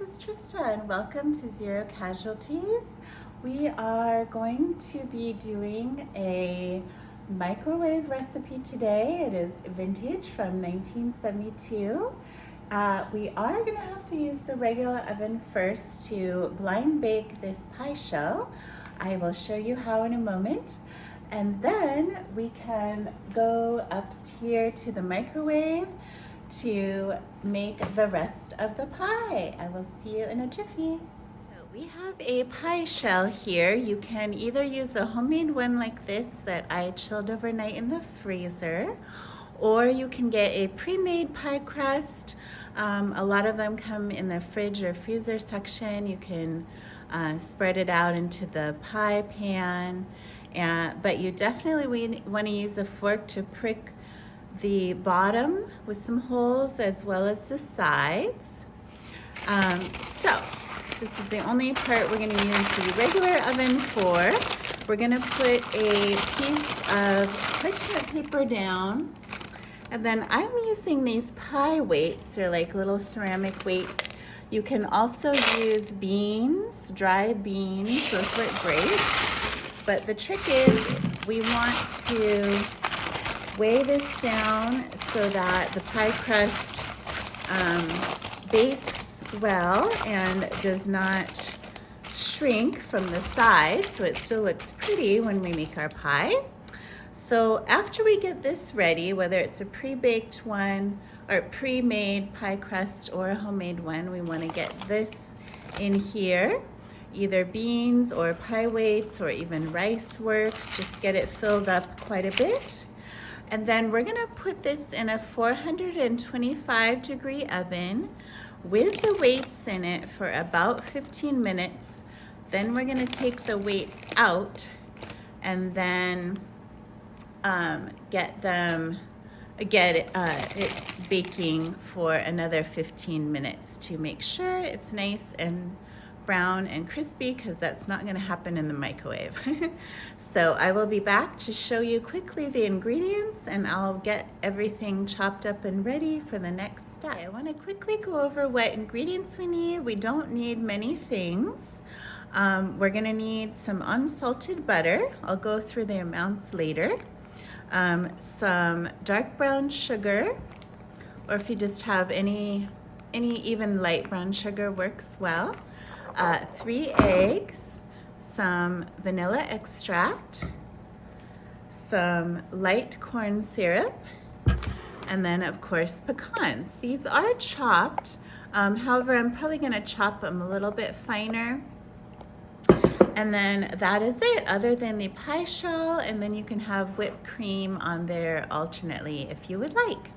is Trista and welcome to Zero Casualties. We are going to be doing a microwave recipe today. It is vintage from 1972. We are going to have to use the regular oven first to blind bake this pie shell. I will show you how in a moment. And then we can go up here to the microwave to make the rest of the pie. I will see you in a jiffy. So we have a pie shell here. You can either use a homemade one like this that I chilled overnight in the freezer, or you can get a pre-made pie crust. A lot of them come in the fridge or freezer section. You can spread it out into the pie pan, but you definitely want to use a fork to prick the bottom with some holes as well as the sides. So this is the only part we're going to use the regular oven for. We're going to put a piece of parchment paper down, and then I'm using these pie weights, or like little ceramic weights. You can also use beans, dry beans, those work great. But the trick is we want to weigh this down so that the pie crust bakes well and does not shrink from the sides, so it still looks pretty when we make our pie. So after we get this ready, whether it's a pre-baked one or pre-made pie crust or a homemade one, we want to get this in here. Either beans or pie weights or even rice works. Just get it filled up quite a bit. And then we're gonna put this in a 425-degree oven with the weights in it for about 15 minutes. Then we're gonna take the weights out and then get it baking for another 15 minutes to make sure it's nice and brown and crispy, because that's not going to happen in the microwave. So I will be back to show you quickly the ingredients, and I'll get everything chopped up and ready for the next step. I want to quickly go over what ingredients we need. We don't need many things. We're going to need some unsalted butter. I'll go through the amounts later. Some dark brown sugar, or if you just have any even light brown sugar works well. 3 eggs, some vanilla extract, some light corn syrup, and then of course pecans. These are chopped, however I'm probably going to chop them a little bit finer. And then that is it, other than the pie shell, and then you can have whipped cream on there alternately if you would like.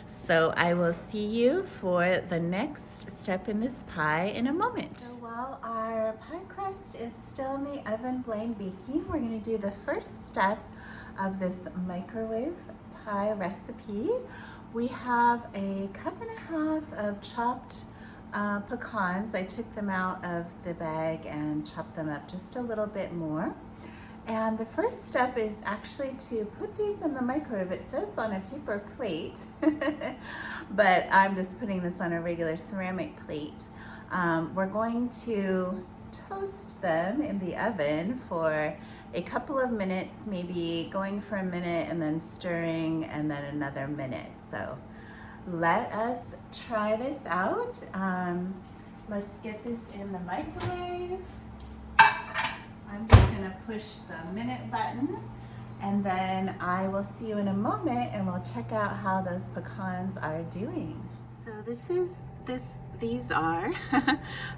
So I will see you for the next step in this pie in a moment. So while our pie crust is still in the oven blind baking, we're going to do the first step of this microwave pie recipe. We have a 1.5 cups of chopped pecans. I took them out of the bag and chopped them up just a little bit more. And the first step is actually to put these in the microwave. It says on a paper plate, but I'm just putting this on a regular ceramic plate. We're going to toast them in the oven for a couple of minutes, maybe going for a minute and then stirring and then another minute. So let us try this out. Let's get this in the microwave. I'm just going to push the minute button, and then I will see you in a moment and we'll check out how those pecans are doing. So these are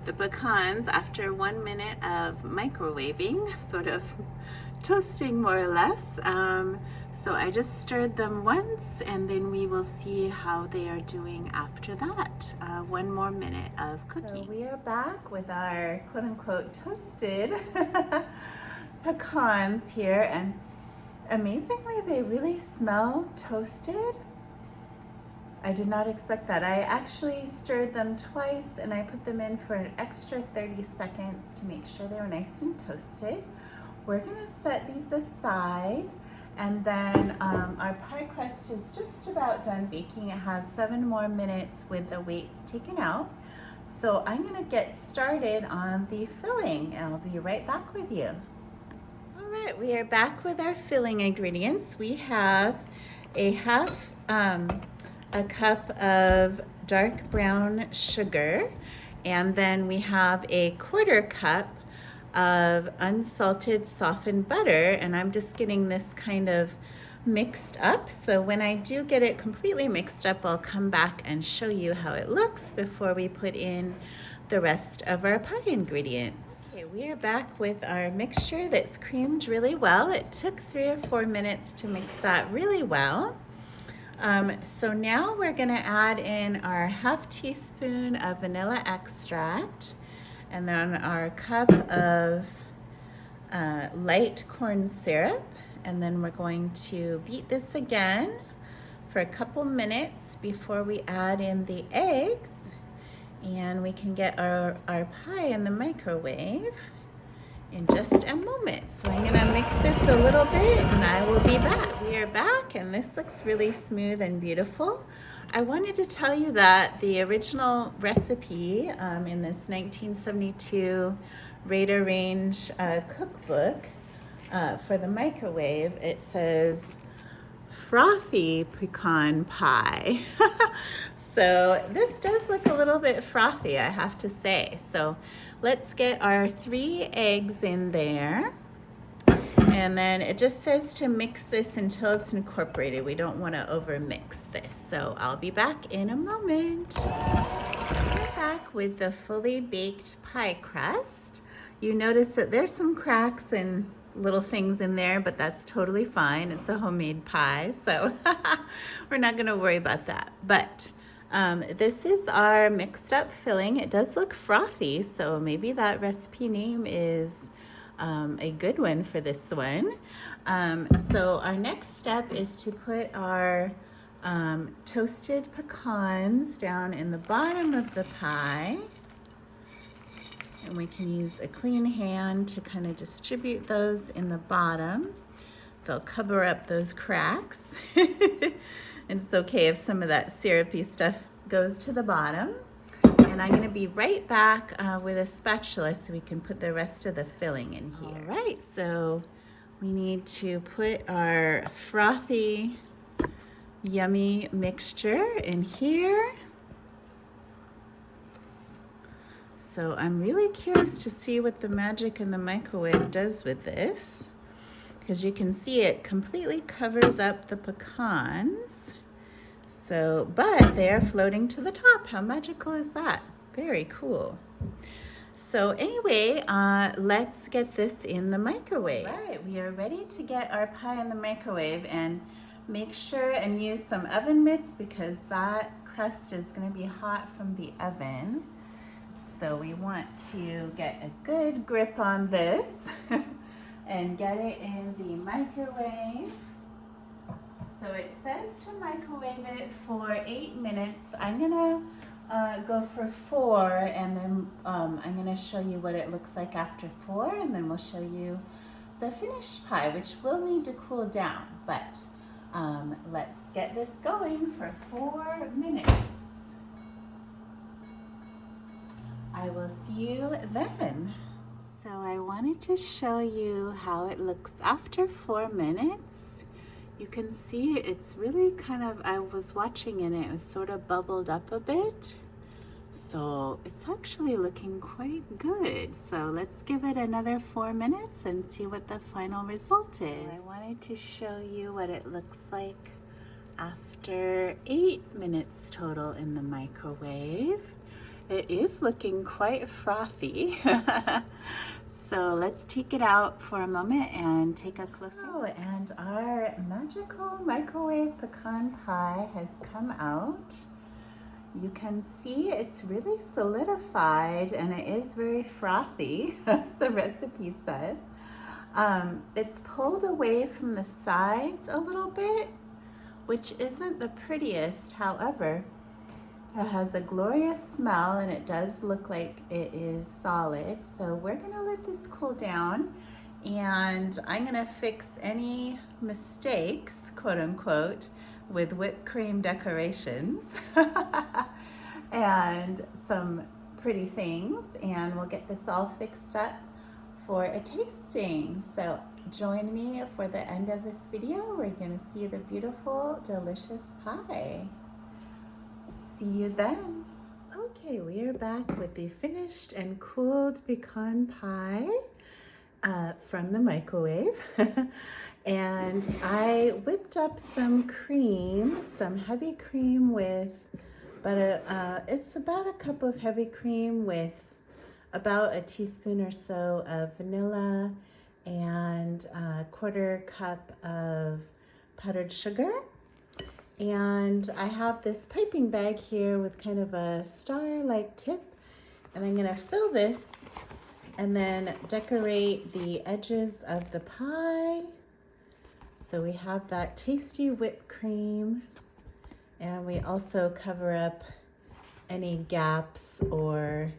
the pecans after 1 minute of microwaving, sort of toasting more or less. So I just stirred them once, and then we will see how they are doing after that. 1 more minute of cooking. So we are back with our quote-unquote toasted pecans here, and amazingly they really smell toasted. I did not expect that. I actually stirred them twice, and I put them in for an extra 30 seconds to make sure they were nice and toasted. We're gonna set these aside, and then our pie crust is just about done baking. It has 7 more minutes with the weights taken out. So I'm gonna get started on the filling and I'll be right back with you. All right, we are back with our filling ingredients. We have a a cup of dark brown sugar, and then we have a 1/4 cup of unsalted softened butter, and I'm just getting this kind of mixed up. So when I do get it completely mixed up, I'll come back and show you how it looks before we put in the rest of our pie ingredients. Okay, we are back with our mixture that's creamed really well. It took 3 or 4 minutes to mix that really well. So now we're gonna add in our 1/2 teaspoon of vanilla extract, and then our cup of light corn syrup, and then we're going to beat this again for a couple minutes before we add in the eggs, and we can get our pie in the microwave in just a moment. So I'm gonna mix this a little bit and I will be back. We are back and this looks really smooth and beautiful. I wanted to tell you that the original recipe in this 1972 Raider Range cookbook for the microwave, it says frothy pecan pie. So this does look a little bit frothy, I have to say. So let's get our 3 eggs in there. And then it just says to mix this until it's incorporated. We don't want to over mix this. So I'll be back in a moment. We're back with the fully baked pie crust. You notice that there's some cracks and little things in there, but that's totally fine. It's a homemade pie, so we're not gonna worry about that. But this is our mixed up filling. It does look frothy, so maybe that recipe name is a good one for this one. So our next step is to put our toasted pecans down in the bottom of the pie. And we can use a clean hand to kind of distribute those in the bottom. They'll cover up those cracks. And it's okay if some of that syrupy stuff goes to the bottom. And I'm gonna be right back with a spatula so we can put the rest of the filling in here. All right, so we need to put our frothy, yummy mixture in here. So I'm really curious to see what the magic in the microwave does with this, because you can see it completely covers up the pecans. So, but they are floating to the top. How magical is that? Very cool. So anyway, let's get this in the microwave. All right, we are ready to get our pie in the microwave, and make sure and use some oven mitts because that crust is gonna be hot from the oven. So we want to get a good grip on this and get it in the microwave. So it says to microwave it for 8 minutes. I'm gonna go for 4, and then I'm gonna show you what it looks like after 4, and then we'll show you the finished pie, which will need to cool down. But let's get this going for 4 minutes. I will see you then. So I wanted to show you how it looks after 4 minutes. You can see it's really kind of, I was watching and it was sort of bubbled up a bit. So it's actually looking quite good. So let's give it another 4 minutes and see what the final result is. I wanted to show you what it looks like after 8 minutes total in the microwave. It is looking quite frothy. So let's take it out for a moment and take a closer look. Oh, and our magical microwave pecan pie has come out. You can see it's really solidified and it is very frothy, as the recipe said. It's pulled away from the sides a little bit, which isn't the prettiest. However, it has a glorious smell and it does look like it is solid. So we're gonna let this cool down, and I'm gonna fix any mistakes, quote unquote, with whipped cream decorations and some pretty things, and we'll get this all fixed up for a tasting. So join me for the end of this video. We're going to see the beautiful, delicious pie. See you then. Okay, we are back with the finished and cooled pecan pie from the microwave. And I whipped up some cream, some heavy cream with it's about a cup of heavy cream with about a teaspoon or so of vanilla and a quarter cup of powdered sugar. And I have this piping bag here with kind of a star-like tip, and I'm gonna fill this and then decorate the edges of the pie. So we have that tasty whipped cream, and we also cover up any gaps or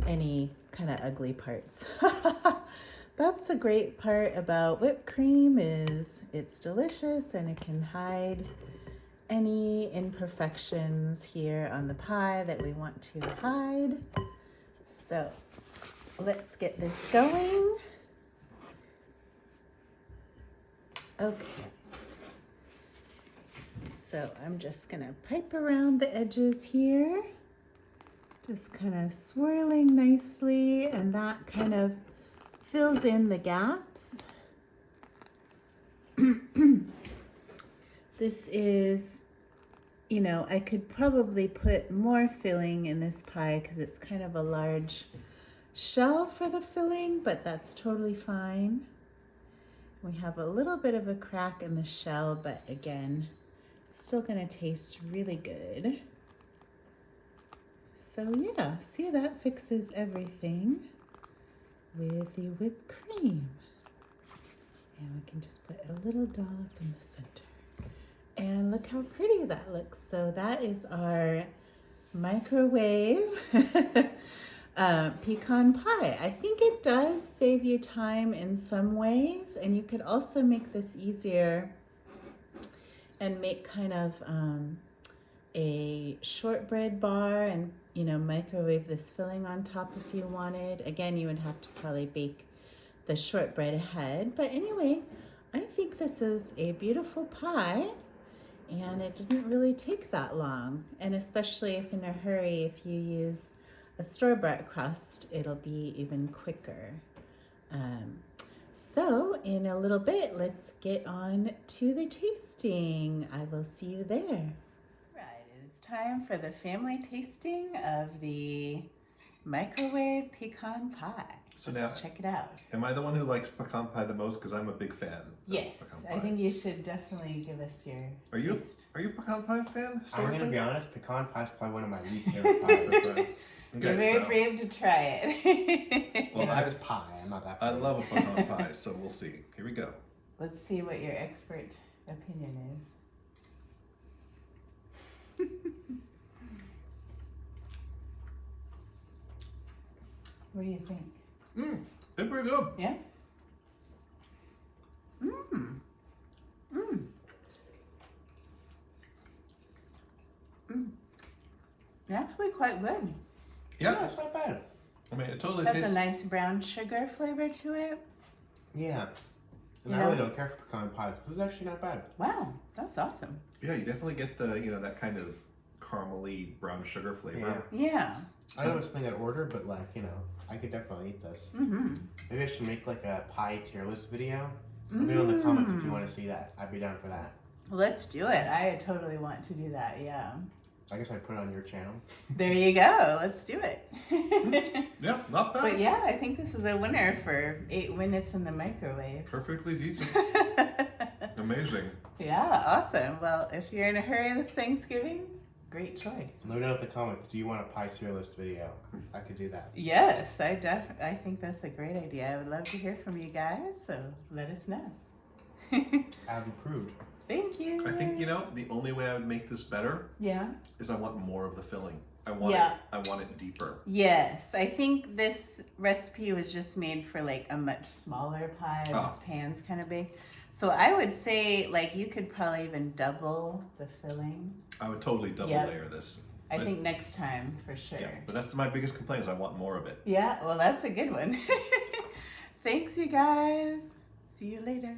any kind of ugly parts. That's the great part about whipped cream, is it's delicious and it can hide any imperfections here on the pie that we want to hide. So let's get this going. Okay. So I'm just gonna pipe around the edges here, just kind of swirling nicely, and that kind of fills in the gaps. This is, you know, I could probably put more filling in this pie because it's kind of a large shell for the filling, but that's totally fine. We have a little bit of a crack in the shell, but again, it's still gonna taste really good. So yeah, see, that fixes everything with the whipped cream. And we can just put a little dollop in the center. And look how pretty that looks. So that is our microwave pecan pie. I think it does save you time in some ways, and you could also make this easier and make kind of a shortbread bar and, you know, microwave this filling on top if you wanted. Again, you would have to probably bake the shortbread ahead. But anyway, I think this is a beautiful pie, and it didn't really take that long. And especially if in a hurry, if you use a store-bought crust, it'll be even quicker. So in a little bit, let's get on to the tasting. I will see you there. Right, it is time for the family tasting of the microwave pecan pie. So let's now, check it out. Am I the one who likes pecan pie the most? Because I'm a big fan. Yes, of pecan pie. I think you should definitely give us your taste. Are you a pecan pie fan? I'm gonna be honest, pecan pie is probably one of my least favorite pies. You're very brave to try it. Well, that's pie. I'm not that. I love a pecan pie, so we'll see. Here we go. Let's see what your expert opinion is. What do you think? It's pretty good. Yeah? Actually quite good. Yeah. It's not bad. I mean, it totally Has tastes... a nice brown sugar flavor to it. Yeah. And Yeah. I really don't care for pecan pie. This is actually not bad. Wow, that's awesome. Yeah, you definitely get the, you know, that kind of caramely brown sugar flavor. Yeah. I know it's something I'd order, but like, you know, I could definitely eat this. Maybe I should make like a pie tier list video. Let me know in the comments if you want to see that. I'd be down for that. Let's do it. I totally want to do that, yeah. I guess I'd put it on your channel. There you go. Let's do it. Yeah, not bad. But yeah, I think this is a winner for 8 minutes in the microwave. Perfectly decent. Amazing. Yeah, awesome. Well, if you're in a hurry this Thanksgiving, great choice. Let me know in the comments. Do you want a pie tier list video? I could do that. Yes, I think that's a great idea. I would love to hear from you guys, so let us know. I've approved. Thank you. I think, you know, the only way I would make this better is I want more of the filling. I want it deeper. Yes, I think this recipe was just made for like a much smaller pie. This pan's kind of big. So I would say like you could probably even double the filling. I would totally double layer this. I think next time for sure. Yeah, but that's my biggest complaint is I want more of it. Yeah, well, that's a good one. Thanks, you guys. See you later.